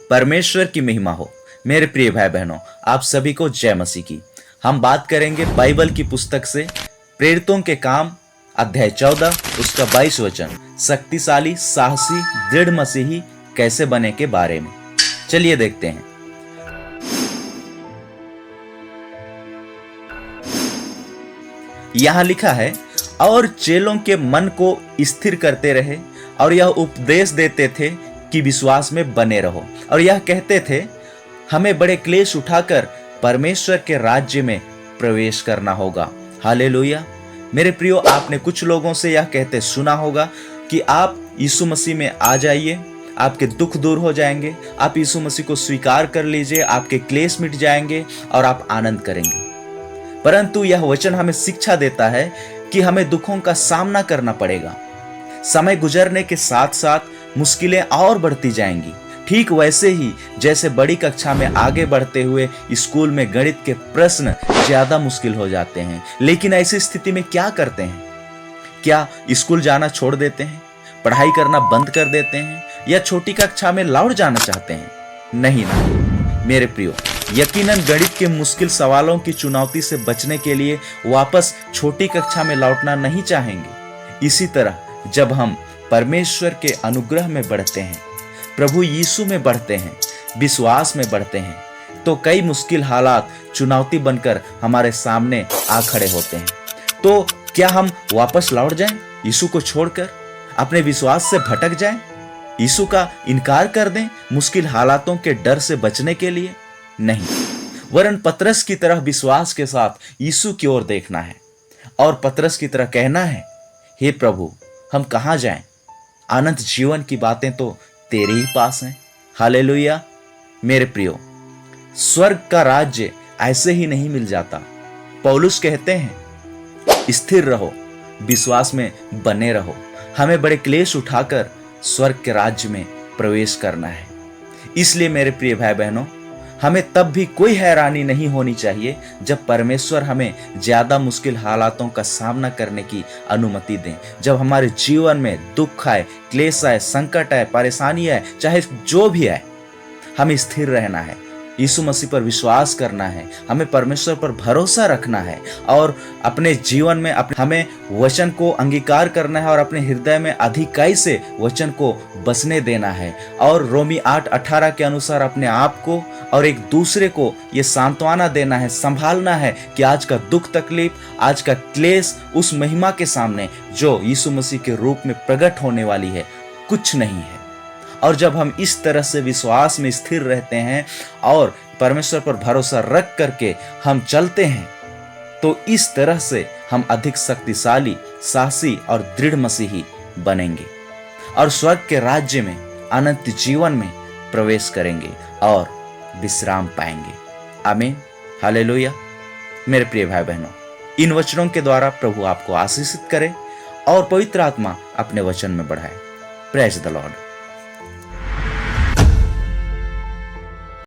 परमेश्वर की महिमा हो। मेरे प्रिय भाई बहनों, आप सभी को जय मसीह की। हम बात करेंगे बाइबल की पुस्तक से प्रेरितों के काम अध्याय 14 उसका 22 वचन, शक्तिशाली साहसी दृढ़ मसीही कैसे बने के बारे में। चलिए देखते हैं। यहां लिखा है, और चेलों के मन को स्थिर करते रहे और यह उपदेश देते थे कि विश्वास में बने रहो, और यह कहते थे हमें बड़े क्लेश उठाकर परमेश्वर के राज्य में प्रवेश करना होगा। हालेलुया। मेरे प्रियो, आपने कुछ लोगों से यह कहते सुना होगा कि आप यीशु मसीह में आ जाइए, आपके दुख दूर हो जाएंगे, आप यीशु मसीह को स्वीकार कर लीजिए, आपके क्लेश मिट जाएंगे और आप आनंद करेंगे। परंतु यह वचन हमें शिक्षा देता है कि हमें दुखों का सामना करना पड़ेगा। समय गुजरने के साथ साथ मुश्किलें और बढ़ती जाएंगी। ठीक वैसे ही जैसे बड़ी कक्षा में आगे बढ़ते हुए स्कूल में गणित के प्रश्न ज्यादा मुश्किल हो जाते हैं, लेकिन ऐसी स्थिति में क्या करते हैं? क्या स्कूल जाना छोड़ देते हैं, पढ़ाई करना बंद कर देते हैं, या छोटी कक्षा में लौट जाना चाहते हैं? नहीं ना मेरे प्रियो, यकीनन गणित के मुश्किल सवालों की चुनौती से बचने के लिए वापस छोटी कक्षा में लौटना नहीं चाहेंगे। इसी तरह जब हम परमेश्वर के अनुग्रह में बढ़ते हैं, प्रभु यीशु में बढ़ते हैं, विश्वास में बढ़ते हैं, तो कई मुश्किल हालात चुनौती बनकर हमारे सामने आ खड़े होते हैं। तो क्या हम वापस लौट जाएं, यीशु को छोड़कर अपने विश्वास से भटक जाएं, यीशु का इनकार कर दें मुश्किल हालातों के डर से बचने के लिए? नहीं, वरन पतरस की तरह विश्वास के साथ यीशु की ओर देखना है और पतरस की तरह कहना है, हे प्रभु, हम कहां जाएं? अनंत जीवन की बातें तो तेरे ही पास हैं। हालेलुया। मेरे प्रियो, स्वर्ग का राज्य ऐसे ही नहीं मिल जाता। पौलुस कहते हैं, स्थिर रहो, विश्वास में बने रहो। हमें बड़े क्लेश उठाकर स्वर्ग के राज्य में प्रवेश करना है। इसलिए मेरे प्रिय भाई बहनों, हमें तब भी कोई हैरानी नहीं होनी चाहिए जब परमेश्वर हमें ज्यादा मुश्किल हालातों का सामना करने की अनुमति दें। जब हमारे जीवन में दुख आए, क्लेश आए, संकट आए, परेशानी आए, चाहे जो भी आए, हमें स्थिर रहना है, यीशु मसीह पर विश्वास करना है, हमें परमेश्वर पर भरोसा रखना है और अपने जीवन में हमें वचन को अंगीकार करना है और अपने हृदय में अधिकाई से वचन को बसने देना है। और रोमी 8:18 के अनुसार अपने आप को और एक दूसरे को ये सांत्वना देना है, संभालना है कि आज का दुख तकलीफ, आज का क्लेश उस महिमा के सामने जो यीशु मसीह के रूप में प्रकट होने वाली है, कुछ नहीं है। और जब हम इस तरह से विश्वास में स्थिर रहते हैं और परमेश्वर पर भरोसा रख करके हम चलते हैं, तो इस तरह से हम अधिक शक्तिशाली, साहसी और दृढ़ मसीही बनेंगे और स्वर्ग के राज्य में, अनंत जीवन में प्रवेश करेंगे और विश्राम पाएंगे। आमीन। हालेलुया। मेरे प्रिय भाई बहनों, इन वचनों के द्वारा प्रभु आपको आशीषित करे और पवित्र आत्मा अपने वचन में बढ़ाए। Praise the Lord.